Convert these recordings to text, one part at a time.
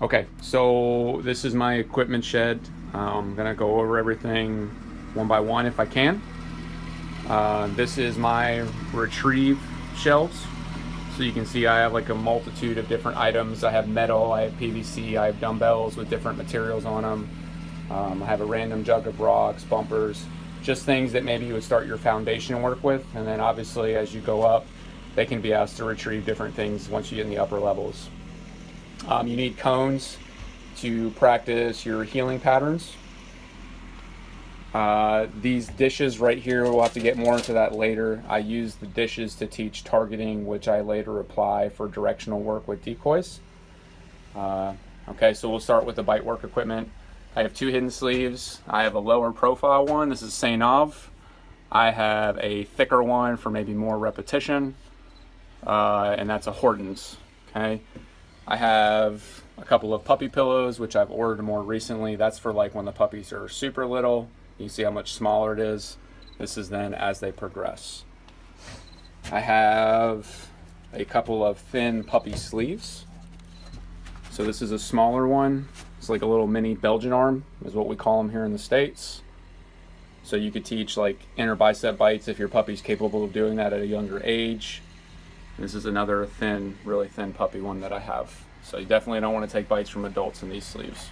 Okay, so this is my equipment shed. I'm gonna go over everything one by one if I can. This is my retrieve shelves. So you can see I have like a multitude of different items. I have metal, I have PVC, I have dumbbells with different materials on them. I have a random jug of rocks, bumpers, just things that maybe you would start your foundation work with. And then obviously as you go up, they can be asked to retrieve different things once you get in the upper levels. You need cones to practice your healing patterns. These dishes right here, we'll have to get more into that later. I use the dishes to teach targeting, which I later apply for directional work with decoys. Okay, so we'll start with the bite work equipment. I have two hidden sleeves. I have a lower profile one. This is Saint-Ave. I have a thicker one for maybe more repetition, and that's a Hortons. Okay, I have a couple of puppy pillows, which I've ordered more recently. That's for like when the puppies are super little. You can see how much smaller it is. This is then as they progress. I have a couple of thin puppy sleeves. So this is a smaller one. It's like a little mini Belgian arm is what we call them here in the States. So you could teach like inner bicep bites if your puppy's capable of doing that at a younger age. This is another thin, really thin puppy one that I have. So you definitely don't want to take bites from adults in these sleeves.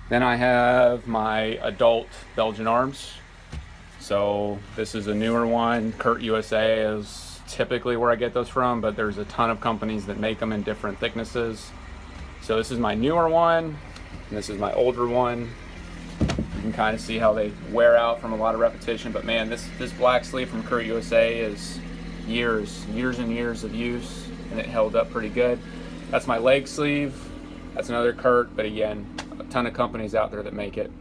Then I have my adult Belgian arms. So this is a newer one. Kurt USA is typically where I get those from, but there's a ton of companies that make them in different thicknesses. So this is my newer one, and this is my older one. You can kind of see how they wear out from a lot of repetition, but man, this black sleeve from Kurt USA is years and years of use, and it held up pretty good. That's my leg sleeve. That's another Kurt, but again, a ton of companies out there that make it.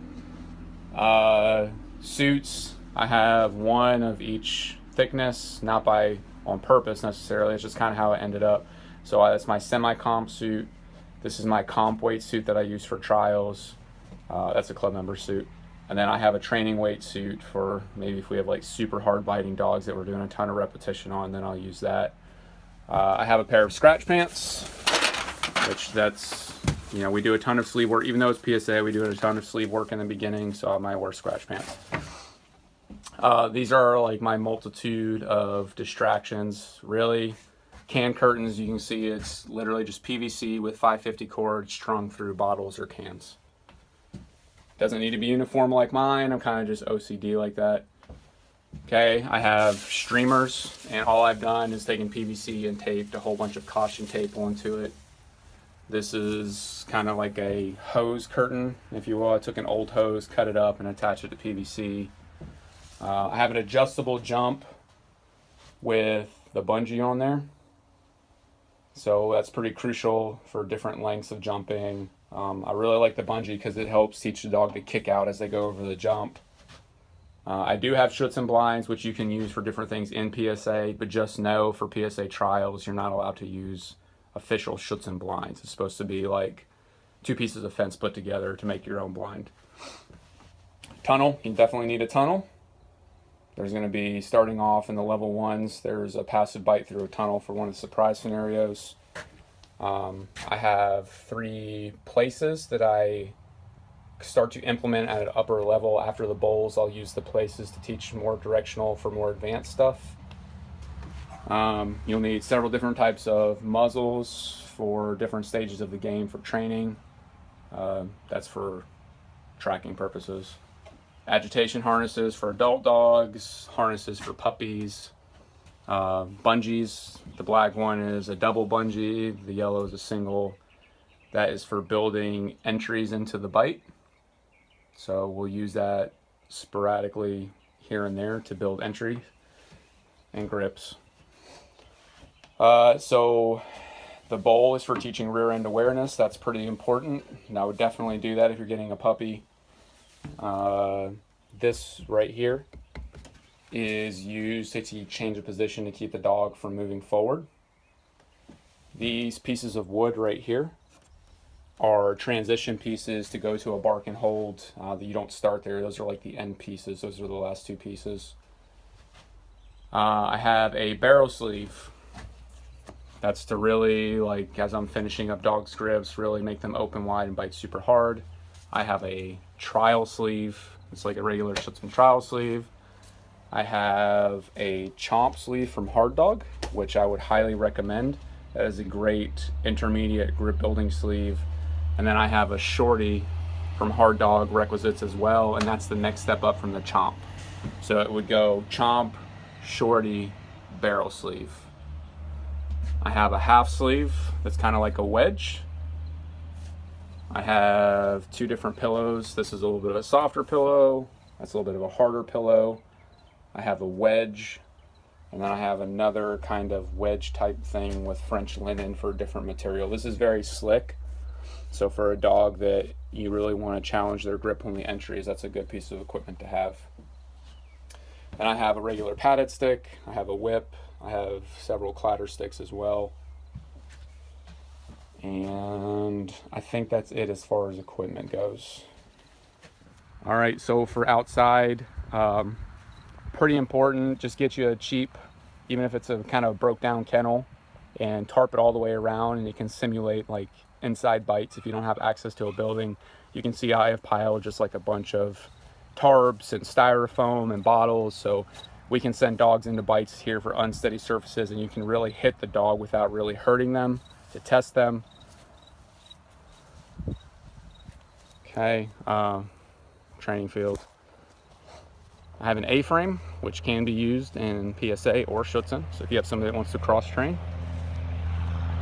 Suits, I have one of each thickness, not on purpose necessarily. It's just kind of how it ended up. So that's my semi-comp suit. This is my comp weight suit that I use for trials. That's a club member suit. And then I have a training weight suit for maybe if we have like super hard biting dogs that we're doing a ton of repetition on, then I'll use that. I have a pair of scratch pants, which we do a ton of sleeve work. Even though it's PSA, we do a ton of sleeve work in the beginning, so I might wear scratch pants. These are like my multitude of distractions. Really, can curtains, you can see it's literally just PVC with 550 cord strung through bottles or cans. Doesn't need to be uniform like mine. I'm kind of just OCD like that. Okay, I have streamers, and all I've done is taken PVC and taped a whole bunch of caution tape onto it. This is kind of like a hose curtain, if you will. I took an old hose, cut it up, and attached it to PVC. I have an adjustable jump with the bungee on there. So that's pretty crucial for different lengths of jumping. I really like the bungee because it helps teach the dog to kick out as they go over the jump. I do have Schutz blinds, which you can use for different things in PSA, but just know for PSA trials, you're not allowed to use official Schutz blinds. It's supposed to be like two pieces of fence put together to make your own blind. Tunnel, you definitely need a tunnel. There's going to be, starting off in the level ones, there's a passive bite through a tunnel for one of the surprise scenarios. I have 3 places that I start to implement at an upper level. After the bowls, I'll use the places to teach more directional for more advanced stuff. You'll need several different types of muzzles for different stages of the game for training. That's for tracking purposes. Agitation harnesses for adult dogs, harnesses for puppies, bungees. The black one is a double bungee, the yellow is a single. That is for building entries into the bite. So we'll use that sporadically here and there to build entry and grips. So the bowl is for teaching rear end awareness. That's pretty important. And I would definitely do that if you're getting a puppy. This right here is used to change a position to keep the dog from moving forward. These pieces of wood right here are transition pieces to go to a bark and hold that you don't start there. Those are like the end pieces. Those are the last 2 pieces. I have a barrel sleeve. That's to really, like, as I'm finishing up dog scripts, really make them open wide and bite super hard. I have a trial sleeve. It's like a regular Schutzhund trial sleeve. I have a chomp sleeve from Hard Dog, which I would highly recommend. That is a great intermediate grip building sleeve. And then I have a shorty from Hard Dog Requisites as well, and that's the next step up from the chomp. So it would go chomp, shorty, barrel sleeve. I have a half sleeve that's kind of like a wedge. I have two different pillows. This is a little bit of a softer pillow. That's a little bit of a harder pillow. I have a wedge, and then I have another kind of wedge type thing with French linen for a different material. This is very slick. So for a dog that you really want to challenge their grip on the entries, that's a good piece of equipment to have. And I have a regular padded stick. I have a whip. I have several clatter sticks as well. And I think that's it as far as equipment goes. All right, so for outside, pretty important, just get you a cheap, even if it's a kind of broke down kennel, and tarp it all the way around, and you can simulate like inside bites. If you don't have access to a building, you can see I have piled just like a bunch of tarps and styrofoam and bottles, so we can send dogs into bites here for unsteady surfaces, and you can really hit the dog without really hurting them to test them. Okay, training field. I have an A-frame, which can be used in PSA or Schutzhund, so if you have somebody that wants to cross-train.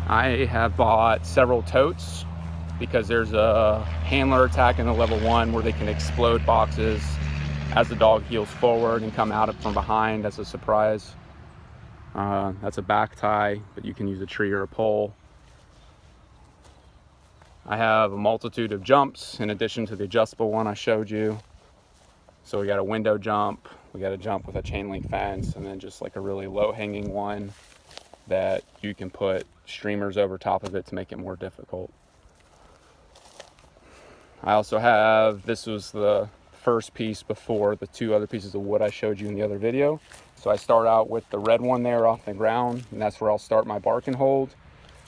I have bought several totes because there's a handler attack in the level 1 where they can explode boxes as the dog heels forward and come out from behind as a surprise. That's a back tie, but you can use a tree or a pole. I have a multitude of jumps in addition to the adjustable one I showed you. So we got a window jump, we got a jump with a chain link fence, and then just like a really low hanging one that you can put streamers over top of it to make it more difficult. I also have, this was the first piece before the two other pieces of wood I showed you in the other video. So I start out with the red one there off the ground, and that's where I'll start my bark and hold.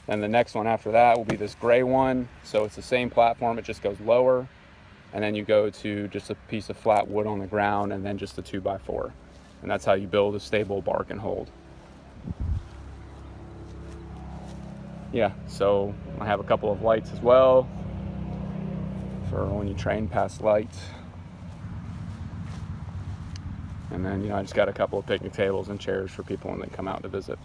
Then the next one after that will be this gray one. So it's the same platform, it just goes lower. And then you go to just a piece of flat wood on the ground, and then just a 2x4. And that's how you build a stable bark and hold. Yeah, so I have a couple of lights as well for when you train past lights. And then, I just got a couple of picnic tables and chairs for people when they come out to visit.